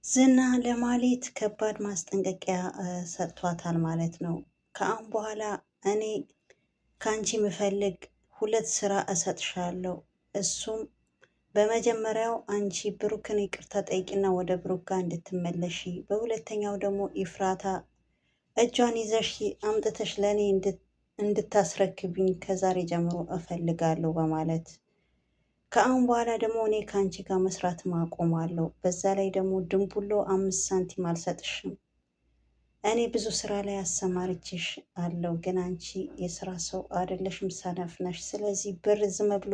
ዝና ለማህሌት ከባድ ማስጠንቀቂያ ሰጥቷታል ማለት ነው። ከአሁን በኋላ እኔ ከአንቺ የምፈልግ ሁለት ስራ እሰጥሻለሁ። እሱም በመጀመሪያው አንቺ ብሩክን ይቅርታ ጠይቂና ወደ ብሩክ ጋር እንድትመለሺ፣ በሁለተኛው ደግሞ ኢፍራታ እጇን ይዘሽ አምጥተሽ ለእኔ እንድታስረክብኝ ከዛሬ ጀምሮ እፈልጋለሁ በማለት ከአሁን በኋላ ደግሞ እኔ ከአንቺ ጋር መስራት አቆማለሁ። በዛ ላይ ደግሞ ድንቡሎ 5 ሳንቲም አልሰጥሽም። እኔ ብዙ ስራ ላይ አሰማርችሽ አለው፣ ግን አንቺ የስራ ሰው አይደለሽም፣ ሰነፍ ነሽ። ስለዚህ ብር ዝም ብሎ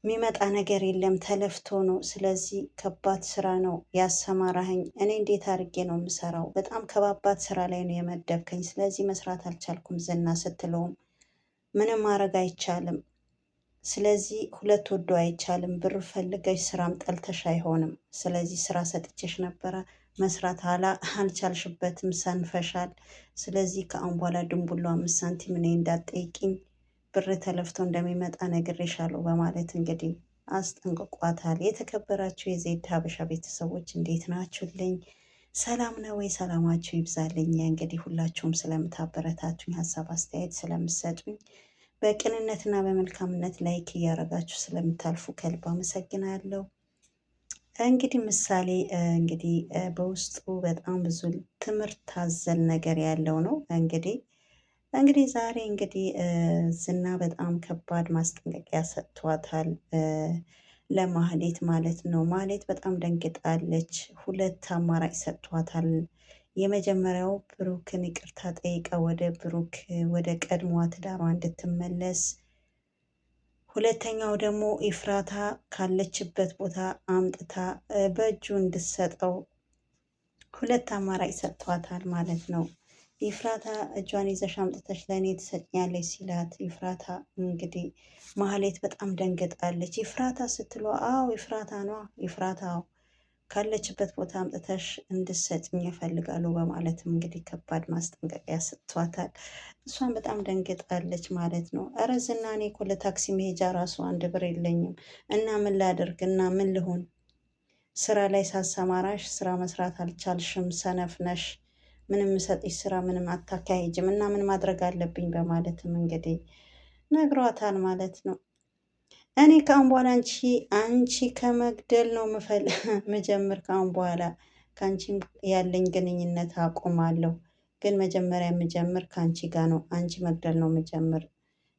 የሚመጣ ነገር የለም፣ ተለፍቶ ነው። ስለዚህ ከባድ ስራ ነው ያሰማራኸኝ። እኔ እንዴት አድርጌ ነው የምሰራው? በጣም ከባባድ ስራ ላይ ነው የመደብከኝ። ስለዚህ መስራት አልቻልኩም። ዝና ስትለውም ምንም ማድረግ አይቻልም። ስለዚህ ሁለት ወዶ አይቻልም። ብር ፈልገሽ ስራም ጠልተሽ አይሆንም። ስለዚህ ስራ ሰጥቼሽ ነበረ፣ መስራት አልቻልሽበትም፣ ሰንፈሻል። ስለዚህ ከአሁን በኋላ ድንቡሎ 5 ሳንቲም እኔ እንዳትጠይቂኝ፣ ብር ተለፍቶ እንደሚመጣ ነግሬሻለሁ በማለት እንግዲህ አስጠንቅቋታል። የተከበራችሁ የዜድ ሀበሻ ቤተሰቦች እንዴት ናችሁልኝ? ሰላም ነው ወይ? ሰላማችሁ ይብዛልኝ። እንግዲህ ሁላችሁም ስለምታበረታቱኝ፣ ሀሳብ አስተያየት ስለምሰጡኝ በቅንነትና በመልካምነት ላይክ እያደረጋችሁ ስለምታልፉ ከልብ አመሰግናለሁ። እንግዲህ ምሳሌ እንግዲህ በውስጡ በጣም ብዙ ትምህርት ታዘል ነገር ያለው ነው። እንግዲህ ዛሬ እንግዲህ ዝና በጣም ከባድ ማስጠንቀቂያ ሰጥቷታል ለማህሌት ማለት ነው። ማህሌት በጣም ደንግጣለች። ሁለት አማራጭ ሰጥቷታል። የመጀመሪያው ብሩክን ይቅርታ ጠይቃ ወደ ቀድሞ ትዳሯ እንድትመለስ፣ ሁለተኛው ደግሞ ኢፍራታ ካለችበት ቦታ አምጥታ በእጁ እንድትሰጠው ሁለት አማራጭ ሰጥቷታል ማለት ነው። ኢፍራታ እጇን ይዘሽ አምጥተሽ ለእኔ ትሰጥኛለች ሲላት፣ ኢፍራታ እንግዲህ ማህሌት በጣም ደንግጣለች። ኢፍራታ ስትለው አዎ ኢፍራታ ነዋ፣ ኢፍራታ ካለችበት ቦታ አምጥተሽ እንድሰጭኝ ይፈልጋሉ በማለትም እንግዲህ ከባድ ማስጠንቀቂያ ሰጥቷታል። እሷን በጣም ደንግጣለች ማለት ነው። እረ ዝና እኔ እኮ ለታክሲ መሄጃ ራሱ 1 ብር የለኝም እና ምን ላደርግ እና ምን ልሆን? ስራ ላይ ሳሰማራሽ ስራ መስራት አልቻልሽም፣ ሰነፍ ነሽ፣ ምንም ሰጥሽ ስራ ምንም አታካሂጅም እና ምን ማድረግ አለብኝ በማለትም እንግዲህ ነግሯታል ማለት ነው። እኔ ከአሁን በኋላ አንቺ ከመግደል ነው መጀመር። ከአሁን በኋላ ከአንቺ ያለኝ ግንኙነት አቁማለሁ። ግን መጀመሪያ የምጀምር ከአንቺ ጋር ነው። አንቺ መግደል ነው የምጀምር።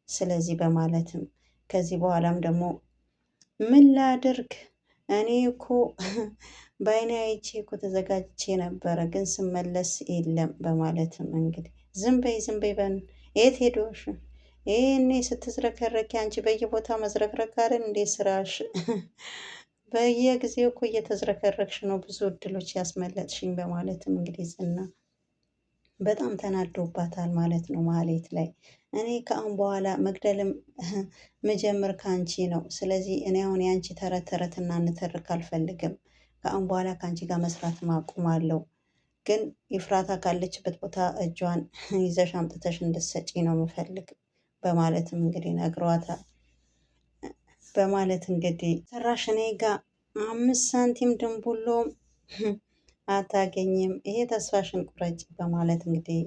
ስለዚህ በማለትም ከዚህ በኋላም ደግሞ ምን ላድርግ እኔ እኮ በአይኔ አይቼ እኮ ተዘጋጅቼ ነበረ፣ ግን ስመለስ የለም በማለትም እንግዲህ ዝም በይ የት ሄዶሽ? ይሄኔ ስትዝረከረኪ አንቺ በየቦታው መዝረክረክ አይደል እንዴ ስራሽ? በየጊዜው እኮ እየተዝረከረክሽ ነው ብዙ እድሎች ያስመለጥሽኝ በማለትም እንግዲህ ዝና በጣም ተናዶባታል ማለት ነው ማህሌት ላይ። እኔ ከአሁን በኋላ መግደልም መጀመር ከአንቺ ነው። ስለዚህ እኔ አሁን የአንቺ ተረትና ንትርክ አልፈልግም። ከአሁን በኋላ ከአንቺ ጋር መስራት አቁማለሁ። ግን ኢፍራታ ካለችበት ቦታ እጇን ይዘሽ አምጥተሽ እንድትሰጪ ነው የምፈልግ በማለትም እንግዲህ ነግሯታል። በማለት እንግዲህ ሰራሽ እኔ ጋ 5 ሳንቲም ድንቡሎ አታገኝም፣ ይሄ ተስፋሽን ቁረጭ በማለት እንግዲህ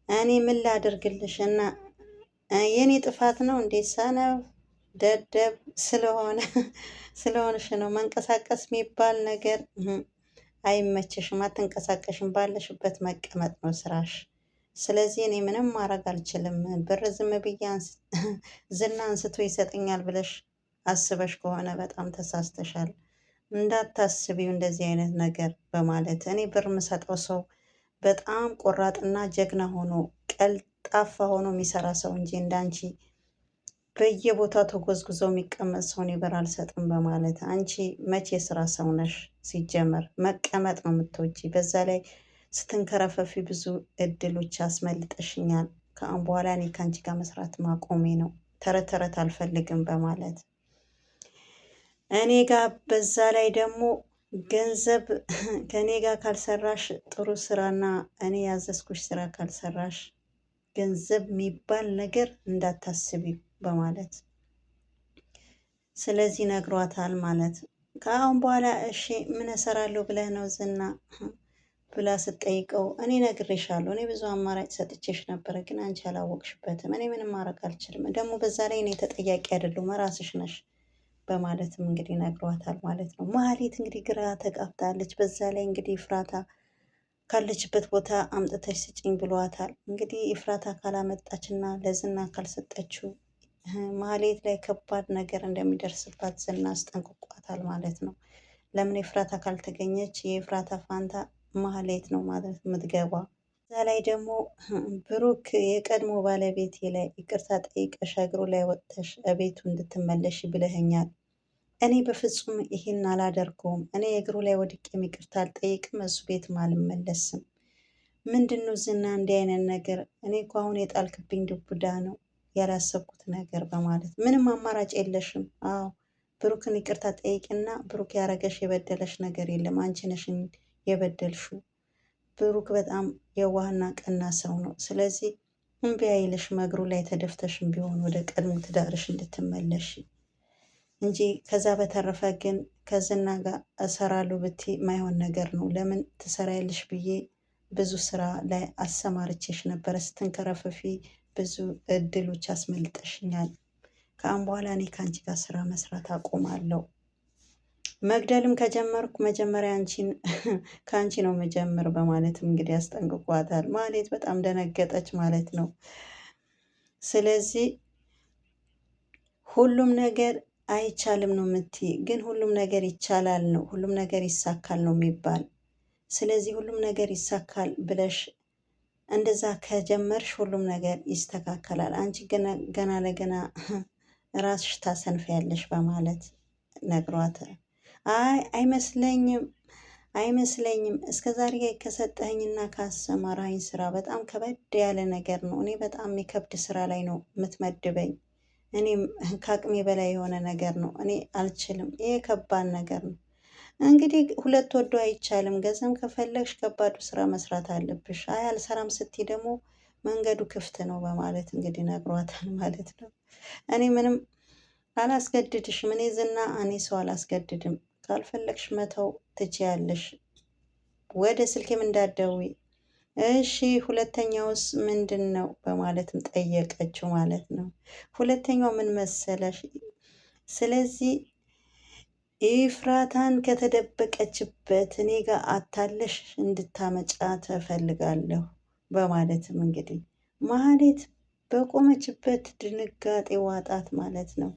እኔ ምን ላደርግልሽ እና የኔ ጥፋት ነው እንዴ? ሰነፍ ደደብ ስለሆንሽ ነው። መንቀሳቀስ የሚባል ነገር አይመችሽም፣ አትንቀሳቀሽም። ባለሽበት መቀመጥ ነው ስራሽ። ስለዚህ እኔ ምንም ማድረግ አልችልም። ብር ዝም ብዬ ዝና አንስቶ ይሰጠኛል ብለሽ አስበሽ ከሆነ በጣም ተሳስተሻል። እንዳታስቢው እንደዚህ አይነት ነገር በማለት እኔ ብር የምሰጠው ሰው በጣም ቆራጥና ጀግና ሆኖ ቀልጣፋ ሆኖ የሚሰራ ሰው እንጂ እንዳንቺ በየቦታው ተጎዝጉዞ የሚቀመጥ ሰው እኔ ብር አልሰጥም በማለት አንቺ መቼ የስራ ሰው ነሽ? ሲጀመር መቀመጥ ነው የምትወጂ። በዛ ላይ ስትንከረፈፊ ብዙ እድሎች አስመልጠሽኛል። ከአሁን በኋላ እኔ ከአንቺ ጋር መስራት ማቆሜ ነው። ተረት አልፈልግም በማለት እኔ ጋር በዛ ላይ ደግሞ ገንዘብ ከእኔ ጋር ካልሰራሽ ጥሩ ስራና እኔ ያዘዝኩሽ ስራ ካልሰራሽ ገንዘብ የሚባል ነገር እንዳታስቢ በማለት ስለዚህ ነግሯታል ማለት ከአሁን በኋላ እሺ ምን እሰራለሁ ብለህ ነው ዝና ብላ ስትጠይቀው እኔ ነግሬሻለሁ፣ እኔ ብዙ አማራጭ ሰጥቼሽ ነበረ፣ ግን አንቺ አላወቅሽበትም። እኔ ምንም ማድረግ አልችልም። ደግሞ በዛ ላይ እኔ ተጠያቂ አይደለሁም፣ ራስሽ ነሽ በማለትም እንግዲህ ነግሯታል ማለት ነው። መሀሌት እንግዲህ ግራ ተጋብታለች። በዛ ላይ እንግዲህ ኤፍራታ ካለችበት ቦታ አምጥተሽ ስጭኝ ብሏታል። እንግዲህ ኤፍራታ ካላመጣችና ለዝና ካልሰጠችው መሀሌት ላይ ከባድ ነገር እንደሚደርስባት ዝና አስጠንቅቋታል ማለት ነው። ለምን ኤፍራታ ካልተገኘች የኤፍራታ ፋንታ መሀሌት ነው ማለት የምትገባ። እዛ ላይ ደግሞ ብሩክ የቀድሞ ባለቤቴ ላይ ይቅርታ ጠይቀሽ እግሩ ላይ ወጥተሽ እቤቱ እንድትመለሽ ብለኸኛል። እኔ በፍጹም ይህን አላደርገውም። እኔ እግሩ ላይ ወድቄም ይቅርታ አልጠይቅም፣ እሱ ቤትም አልመለስም። ምንድን ነው ዝና እንዲህ አይነት ነገር? እኔ እኮ አሁን የጣልክብኝ ዱብዳ ነው ያላሰብኩት ነገር በማለት ምንም አማራጭ የለሽም። አዎ ብሩክን ይቅርታ ጠይቅና ብሩክ ያረገሽ የበደለሽ ነገር የለም፣ አንቺ ነሽ የበደልሽው። ብሩክ በጣም የዋህና ቀና ሰው ነው። ስለዚህ እምቢ አይልሽም፣ እግሩ ላይ ተደፍተሽም ቢሆን ወደ ቀድሞ ትዳርሽ እንድትመለሽ እንጂ ከዛ በተረፈ ግን ከዝና ጋር እሰራለሁ ብቴ ማይሆን ነገር ነው። ለምን ትሰሪያለሽ ብዬ ብዙ ስራ ላይ አሰማርቼሽ ነበረ። ስትንከረፈፊ ብዙ እድሎች አስመልጠሽኛል። ከአሁን በኋላ እኔ ከአንቺ ጋር ስራ መስራት አቆማለሁ። መግደልም ከጀመርኩ መጀመሪያ አንቺን ከአንቺ ነው መጀመር በማለትም እንግዲህ ያስጠንቅቋታል። ማለት በጣም ደነገጠች ማለት ነው። ስለዚህ ሁሉም ነገር አይቻልም ነው የምትይ፣ ግን ሁሉም ነገር ይቻላል ነው፣ ሁሉም ነገር ይሳካል ነው የሚባል። ስለዚህ ሁሉም ነገር ይሳካል ብለሽ እንደዛ ከጀመርሽ ሁሉም ነገር ይስተካከላል። አንቺ ገና ለገና ራስሽ ታሰንፊያለሽ በማለት ነግሯታል። አይመስለኝም አይመስለኝም እስከ ዛሬ ከሰጠኸኝና ካሰማራኝ ስራ በጣም ከበድ ያለ ነገር ነው። እኔ በጣም የሚከብድ ስራ ላይ ነው የምትመድበኝ። እኔም ከአቅሜ በላይ የሆነ ነገር ነው። እኔ አልችልም። ይሄ ከባድ ነገር ነው። እንግዲህ ሁለት ወዶ አይቻልም። ገንዘብ ከፈለግሽ ከባዱ ስራ መስራት አለብሽ። አይ አልሰራም ስትይ ደግሞ መንገዱ ክፍት ነው በማለት እንግዲህ ነግሯታል ማለት ነው። እኔ ምንም አላስገድድሽም። እኔ ዝና እኔ ሰው አላስገድድም። ካልፈለግሽ መተው ትችያለሽ። ወደ ስልኬም እንዳትደውይ እሺ። ሁለተኛውስ ምንድን ነው በማለትም ጠየቀችው ማለት ነው። ሁለተኛው ምን መሰለሽ? ስለዚህ ኤፍራታን ከተደበቀችበት እኔ ጋር አታለሽ እንድታመጫት እፈልጋለሁ በማለትም እንግዲህ መሀሌት በቆመችበት ድንጋጤ ዋጣት ማለት ነው።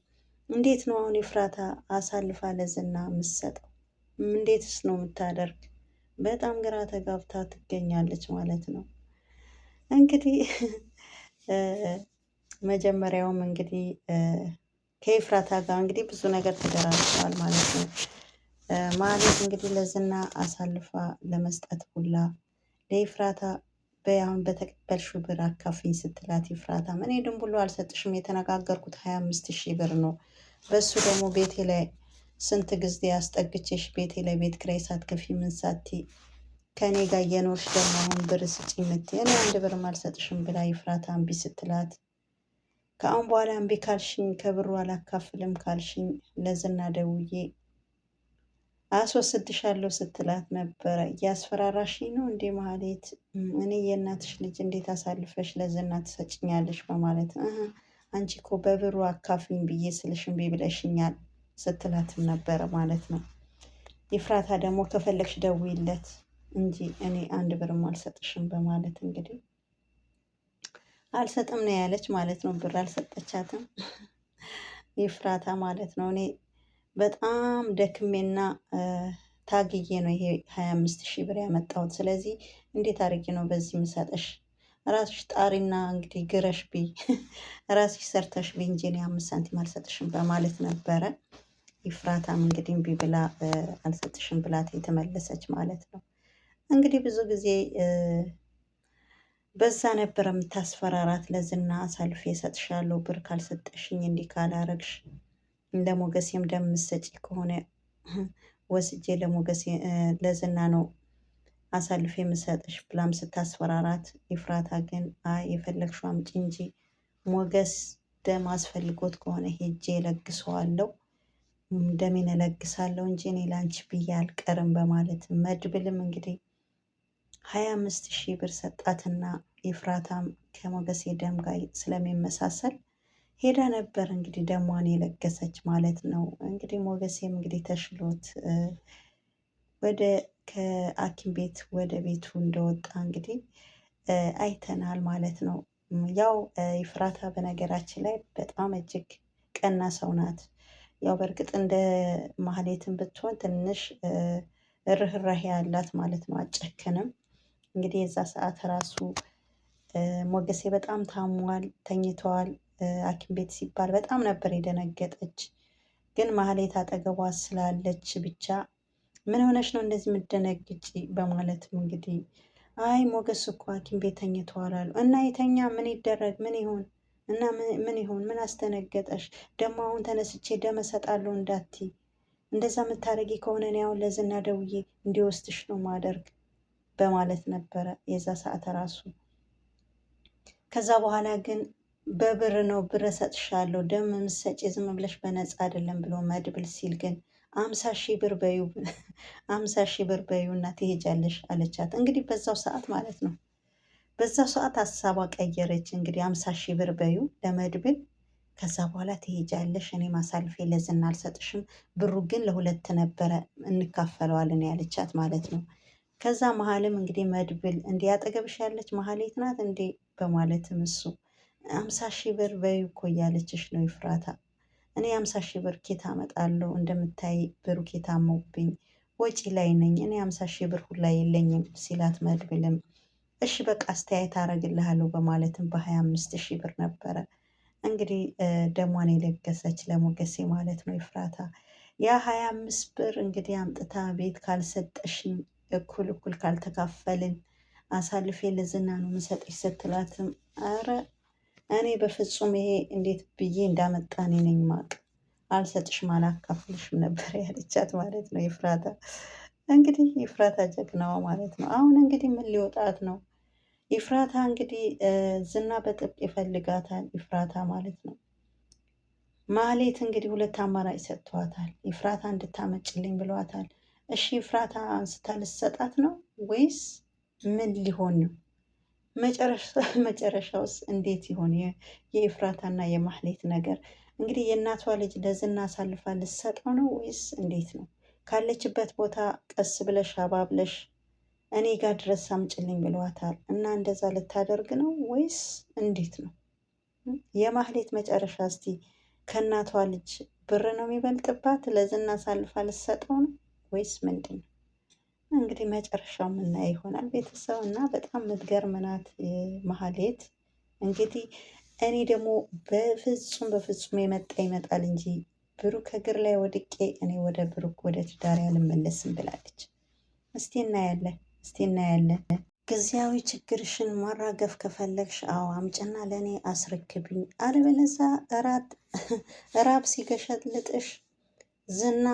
እንዴት ነው አሁን ኤፍራታ አሳልፋ ለዝና የምትሰጠው? እንዴትስ ነው የምታደርግ? በጣም ግራ ተጋብታ ትገኛለች ማለት ነው። እንግዲህ መጀመሪያውም እንግዲህ ከኤፍራታ ጋር እንግዲህ ብዙ ነገር ተደራርሰዋል ማለት ነው። ማለት እንግዲህ ለዝና አሳልፋ ለመስጠት ሁላ ለኤፍራታ በያሁን በተቀበልሽው ብር አካፍኝ ስትላት ኤፍራታ እኔ ድንቡሎ አልሰጥሽም፣ የተነጋገርኩት 25,000 ብር ነው። በሱ ደግሞ ቤቴ ላይ ስንት ጊዜ አስጠግቼሽ ቤቴ ላይ ቤት ኪራይ ሳትከፊ ምን ሳቲ ከእኔ ጋር እየኖርሽ ደግሞ አሁን ብር ስጪኝ የምትይ እኔ አንድ ብርም አልሰጥሽም ብላ ኤፍራታ እምቢ ስትላት ከአሁን በኋላ እምቢ ካልሽኝ ከብሩ አላካፍልም ካልሽኝ ለዝና ደውዬ አስወስድሻለሁ ስትላት ነበረ። እያስፈራራሽኝ ነው እንዴ ማህሌት? እኔ የእናትሽ ልጅ እንዴት አሳልፈሽ ለዝና ትሰጭኛለሽ? በማለት አንቺ እኮ በብሩ አካፍኝ ብዬ ስልሽ እምቢ ብለሽኛል ስትላትም ነበረ ማለት ነው። ኤፍራታ ደግሞ ከፈለግሽ ደውይለት እንጂ እኔ አንድ ብርም አልሰጥሽም በማለት እንግዲህ አልሰጥም ነው ያለች ማለት ነው። ብር አልሰጠቻትም ኤፍራታ ማለት ነው። እኔ በጣም ደክሜና ታግዬ ነው ይሄ 25,000 ብር ያመጣሁት። ስለዚህ እንዴት አድርጌ ነው በዚህ ምሰጠሽ? ራስሽ ጣሪና እንግዲህ ግረሽ ብይ ራስሽ ሰርተሽ ብይ እንጂ እኔ 5 ሳንቲም አልሰጥሽም በማለት ነበረ። ኤፍራታም እንግዲህ እምቢ ብላ አልሰጥሽም ብላት የተመለሰች ማለት ነው። እንግዲህ ብዙ ጊዜ በዛ ነበር የምታስፈራራት። ለዝና አሳልፌ እሰጥሻለሁ ብር ካልሰጠሽኝ እንዲህ ካላረግሽ እንደ ሞገሴም እንደምትሰጪ ከሆነ ወስጄ ለሞገሴ ለዝና ነው አሳልፌ የምሰጥሽ ብላም ስታስፈራራት፣ ኤፍራታ ግን አይ የፈለግሽው አምጪ እንጂ ሞገስ ደም አስፈልጎት ከሆነ ሄጄ ለግሰዋለሁ ደሜን እለግሳለሁ እንጂ እኔ ላንቺ ብዬ አልቀርም በማለት መድብልም እንግዲህ 25,000 ብር ሰጣትና ኤፍራታም ከሞገሴ ደም ጋር ስለሚመሳሰል ሄዳ ነበር እንግዲህ ደሟን የለገሰች ማለት ነው። እንግዲህ ሞገሴም እንግዲህ ተሽሎት ወደ ከሐኪም ቤት ወደ ቤቱ እንደወጣ እንግዲህ አይተናል ማለት ነው። ያው ኤፍራታ በነገራችን ላይ በጣም እጅግ ቀና ሰው ናት። ያው በእርግጥ እንደ ማህሌትን ብትሆን ትንሽ ርህራሄ ያላት ማለት ነው። አጨክንም እንግዲህ የዛ ሰዓት ራሱ ሞገሴ በጣም ታሟል፣ ተኝተዋል ሐኪም ቤት ሲባል በጣም ነበር የደነገጠች። ግን ማህሌት አጠገቧ ስላለች ብቻ ምን ሆነሽ ነው እንደዚህ የምትደነግጪ? በማለትም እንግዲህ አይ ሞገስ እኮ ሐኪም ቤት ተኝተዋል አሉ እና የተኛ ምን ይደረግ ምን ይሆን እና ምን ይሆን ምን አስደነገጠሽ? ደግሞ አሁን ተነስቼ ደም እሰጣለሁ እንዳትዪ፣ እንደዛ የምታደርጊ ከሆነ እኔ አሁን ለዝና ደውዬ እንዲወስድሽ ነው ማደርግ በማለት ነበረ የዛ ሰዓት ራሱ። ከዛ በኋላ ግን በብር ነው ብር እሰጥሻለሁ ደም የምትሰጪ ዝም ብለሽ በነፃ አይደለም ብሎ መድብል ሲል ግን 50,000 ብር በዩ 50,000 ብር በዩ እና ትሄጃለሽ አለቻት። እንግዲህ በዛው ሰዓት ማለት ነው በዛው ሰዓት ሀሳቧ ቀየረች። እንግዲህ 50,000 ብር በዩ ለመድብል ከዛ በኋላ ትሄጃለሽ፣ እኔ ማሳልፌ ለዝና አልሰጥሽም፣ ብሩ ግን ለሁለት ነበረ እንካፈለዋለን ያለቻት ማለት ነው። ከዛ መሀልም እንግዲህ መድብል እንዲህ አጠገብሽ ያለች መሀሌት ናት እንዴ በማለትም እሱ 50,000 ብር በዩ እኮ እያለችሽ ነው ኤፍራታ፣ እኔ 50,000 ብር ኬት አመጣለሁ? እንደምታይ ብሩ ኬት አሞብኝ ወጪ ላይ ነኝ፣ እኔ 50,000 ብር ሁላ የለኝም ሲላት መድብልም እሺ በቃ አስተያየት አረግልሃለሁ በማለትም በ25,000 ብር ነበረ እንግዲህ ደሟን የለገሰች ለሞገሴ ማለት ነው ኤፍራታ። ያ 25 ብር እንግዲህ አምጥታ ቤት ካልሰጠሽኝ እኩል እኩል ካልተካፈልን አሳልፌ ለዝና ነው የምሰጥሽ ስትላትም አረ እኔ በፍጹም ይሄ እንዴት ብዬ እንዳመጣ እኔ ነኝ ማቅ፣ አልሰጥሽም አላካፍልሽም ነበር ያለቻት ማለት ነው ኤፍራታ። እንግዲህ ኤፍራታ ጀግናዋ ማለት ነው። አሁን እንግዲህ ምን ሊወጣት ነው? ኤፍራታ እንግዲህ ዝና በጥብቅ ይፈልጋታል ኤፍራታ ማለት ነው። ማህሌት እንግዲህ ሁለት አማራጭ ሰጥተዋታል። ኤፍራታ እንድታመጭልኝ ብለዋታል። እሺ ኤፍራታ አንስታ ልትሰጣት ነው ወይስ ምን ሊሆን ነው? መጨረሻውስ እንዴት ይሆን? የኤፍራታና የማህሌት ነገር እንግዲህ የእናቷ ልጅ ለዝና አሳልፋ ልትሰጠው ነው ወይስ እንዴት ነው? ካለችበት ቦታ ቀስ ብለሽ አባብለሽ እኔ ጋር ድረስ አምጭልኝ ብለዋታል እና እንደዛ ልታደርግ ነው ወይስ እንዴት ነው? የማህሌት መጨረሻ እስቲ ከእናቷ ልጅ ብር ነው የሚበልጥባት? ለዝና አሳልፋ ልትሰጠው ነው ወይስ ምንድን ነው? እንግዲህ መጨረሻው የምናየው ይሆናል ቤተሰብ። እና በጣም የምትገርም ናት ማህሌት። እንግዲህ እኔ ደግሞ በፍጹም የመጣ ይመጣል እንጂ ብሩክ እግር ላይ ወድቄ እኔ ወደ ብሩክ ወደ ትዳሬ አልመለስም ብላለች። እስቲ እናያለን፣ እስቲ እናያለን። ጊዜያዊ ችግርሽን ማራገፍ ከፈለግሽ አዎ አምጭና ለእኔ አስረክብኝ፣ አለበለዚያ ራብ ሲገሸልጥሽ ዝና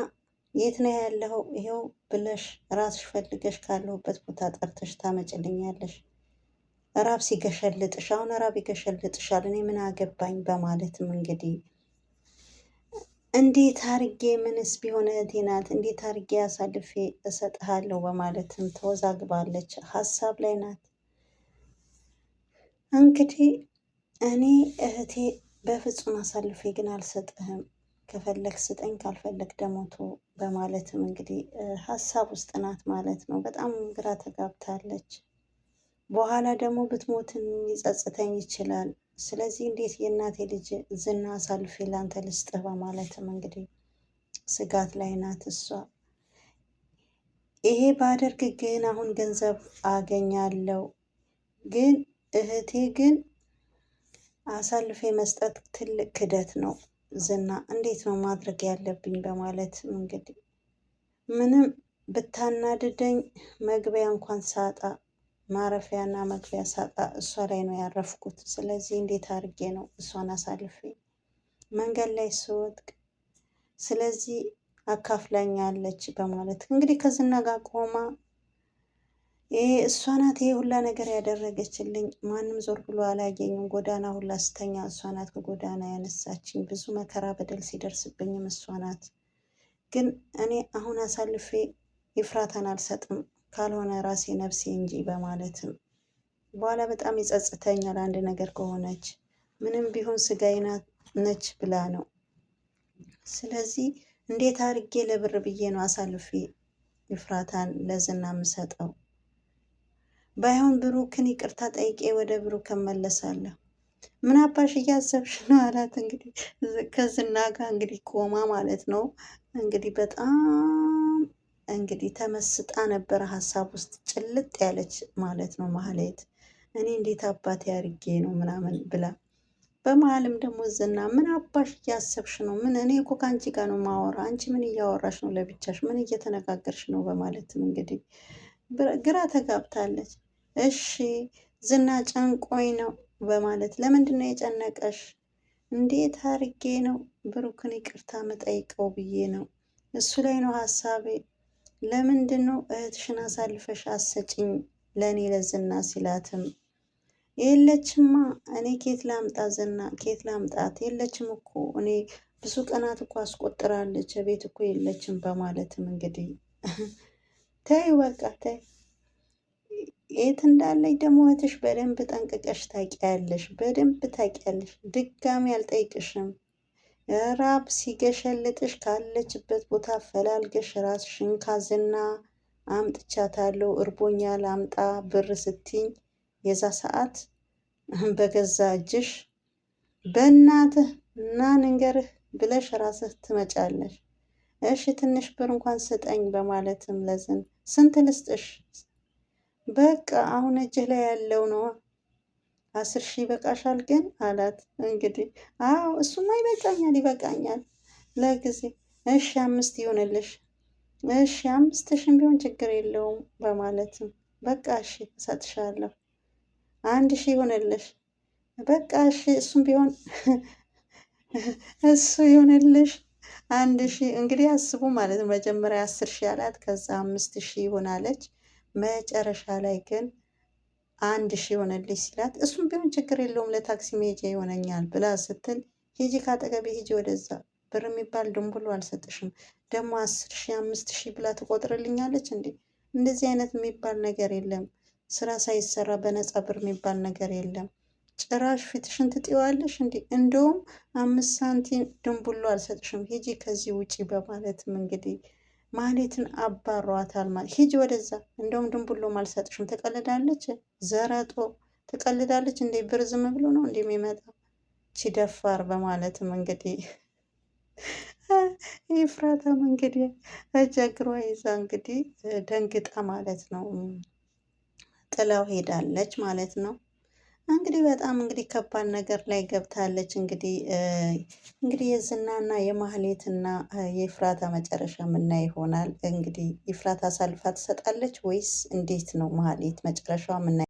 የት ነው ያለኸው ይኸው ብለሽ ራስሽ ፈልገሽ ካለሁበት ቦታ ጠርተሽ ታመጭልኛለሽ። ራብ ሲገሸልጥሽ አሁን ራብ ይገሸልጥሻል፣ እኔ ምን አገባኝ በማለትም እንግዲህ እንዴት አርጌ ምንስ ቢሆን እህቴ ናት እንዴት አርጌ አሳልፌ እሰጥሃለሁ በማለትም ተወዛግባለች፣ ሀሳብ ላይ ናት። እንግዲህ እኔ እህቴ በፍጹም አሳልፌ ግን አልሰጥህም፣ ከፈለግ ስጠኝ ካልፈለግ ደሞቶ በማለትም እንግዲህ ሀሳብ ውስጥ ናት ማለት ነው። በጣም ግራ ተጋብታለች። በኋላ ደግሞ ብትሞትን ሊጸጽተኝ ይችላል። ስለዚህ እንዴት የእናቴ ልጅ ዝና አሳልፌ ላንተ ልስጥህ በማለትም እንግዲህ ስጋት ላይ ናት እሷ። ይሄ ባደርግ ግን አሁን ገንዘብ አገኛለሁ፣ ግን እህቴ ግን አሳልፌ መስጠት ትልቅ ክደት ነው። ዝና እንዴት ነው ማድረግ ያለብኝ በማለት እንግዲህ ምንም ብታናድደኝ መግቢያ እንኳን ሳጣ ማረፊያና መግቢያ ሳጣ እሷ ላይ ነው ያረፍኩት። ስለዚህ እንዴት አድርጌ ነው እሷን አሳልፌ መንገድ ላይ ስወድቅ፣ ስለዚህ አካፍላኛለች በማለት እንግዲህ ከዝና ጋር ቆማ ይሄ እሷ ናት ይሄ ሁላ ነገር ያደረገችልኝ፣ ማንም ዞር ብሎ አላገኝም፣ ጎዳና ሁላ ስተኛ እሷ ናት ከጎዳና ያነሳችኝ፣ ብዙ መከራ በደል ሲደርስብኝም እሷ ናት ግን እኔ አሁን አሳልፌ ኤፍራታን አልሰጥም ካልሆነ ራሴ ነፍሴ እንጂ በማለትም በኋላ በጣም ይጸጽተኛል አንድ ነገር ከሆነች ምንም ቢሆን ስጋዬ ነች ብላ ነው። ስለዚህ እንዴት አድርጌ ለብር ብዬ ነው አሳልፌ ኤፍራታን ለዝና የምሰጠው? ባይሆን ብሩክን ይቅርታ ጠይቄ ወደ ብሩክ እመለሳለሁ። ምን አባሽ እያሰብሽ ነው አላት። እንግዲህ ከዝና ጋር እንግዲህ ቆማ ማለት ነው እንግዲህ በጣም እንግዲህ ተመስጣ ነበረ፣ ሀሳብ ውስጥ ጭልጥ ያለች ማለት ነው ማህሌት። እኔ እንዴት አባቴ አድርጌ ነው ምናምን ብላ በመሀልም ደግሞ ዝና ምን አባሽ እያሰብሽ ነው? ምን እኔ እኮ ከአንቺ ጋር ነው ማወራ፣ አንቺ ምን እያወራሽ ነው ለብቻሽ? ምን እየተነጋገርሽ ነው? በማለትም እንግዲህ ግራ ተጋብታለች። እሺ ዝና ጨንቆኝ ነው በማለት ለምንድን ነው የጨነቀሽ? እንዴት አድርጌ ነው ብሩክን ይቅርታ መጠይቀው ብዬ ነው፣ እሱ ላይ ነው ሀሳቤ። ለምንድን ነው እህትሽን አሳልፈሽ አሰጭኝ ለእኔ ለዝና ሲላትም የለችማ እኔ ኬት ላምጣ ዝና ኬት ላምጣት? የለችም እኮ እኔ ብዙ ቀናት እኮ አስቆጥራለች ቤት እኮ የለችም በማለትም እንግዲህ ተይ በቃ ተይ፣ የት እንዳለች ደግሞ እህትሽ በደንብ ጠንቅቀሽ ታውቂያለሽ፣ በደንብ ታውቂያለሽ። ድጋሚ አልጠይቅሽም። ራብ ሲገሸልጥሽ ካለችበት ቦታ ፈላልገሽ ራስሽን ካዝና አምጥቻታለሁ፣ እርቦኛል አምጣ ብር ስትኝ የዛ ሰዓት በገዛ እጅሽ በእናትህ እና ንንገርህ ብለሽ ራስህ ትመጫለሽ። እሺ ትንሽ ብር እንኳን ስጠኝ በማለትም ለዝን ስንት ልስጥሽ? በቃ አሁን እጅህ ላይ ያለው ነው 10 ሺህ ይበቃሻል ግን አላት። እንግዲህ አዎ እሱማ ይበቃኛል ይበቃኛል ለጊዜ። እሺ 5 ይሆንልሽ። እሺ 5 ሺህም ቢሆን ችግር የለውም በማለትም በቃ እሺ እሰጥሻለሁ 1 ሺህ ይሆንልሽ። በቃ እሺ እሱም ቢሆን እሱ ይሆንልሽ 1 ሺህ። እንግዲህ አስቡ ማለት ነው። መጀመሪያ 10 ሺህ አላት፣ ከዛ 5 ሺህ ይሆናለች። መጨረሻ ላይ ግን 1 ሺህ ይሆንልሽ ሲላት እሱም ቢሆን ችግር የለውም ለታክሲ መሄጃ ይሆነኛል ብላ ስትል ሂጂ ካጠገቤ ሂጂ ወደዛ፣ ብር የሚባል ድንቡሎ አልሰጥሽም። ደግሞ 10 ሺህ 5 ሺህ ብላ ትቆጥርልኛለች እንዴ? እንደዚህ አይነት የሚባል ነገር የለም። ስራ ሳይሰራ በነፃ ብር የሚባል ነገር የለም። ጭራሽ ፊትሽን ትጥዋለሽ እንዴ? እንደውም 5 ሳንቲም ድንቡሎ አልሰጥሽም፣ ሂጂ ከዚህ ውጪ በማለትም እንግዲህ ማህሌትን አባሯታል። ሂጂ ወደዛ፣ እንደውም ድንቡሎም አልሰጥሽም። ትቀልዳለች፣ ዘረጦ ትቀልዳለች እንዴ? ብር ዝም ብሎ ነው እንዴ የሚመጣው? ቺደፋር በማለትም እንግዲህ ኤፍራታም እንግዲህ እጀግሯ ይዛ እንግዲህ ደንግጣ ማለት ነው ጥላው ሄዳለች ማለት ነው። እንግዲህ በጣም እንግዲህ ከባድ ነገር ላይ ገብታለች። እንግዲህ የዝናና የማህሌትና የኤፍራታ መጨረሻ ምናይ ይሆናል። እንግዲህ ኤፍራታ አሳልፋ ትሰጣለች ወይስ እንዴት ነው? ማህሌት መጨረሻዋ ምናይ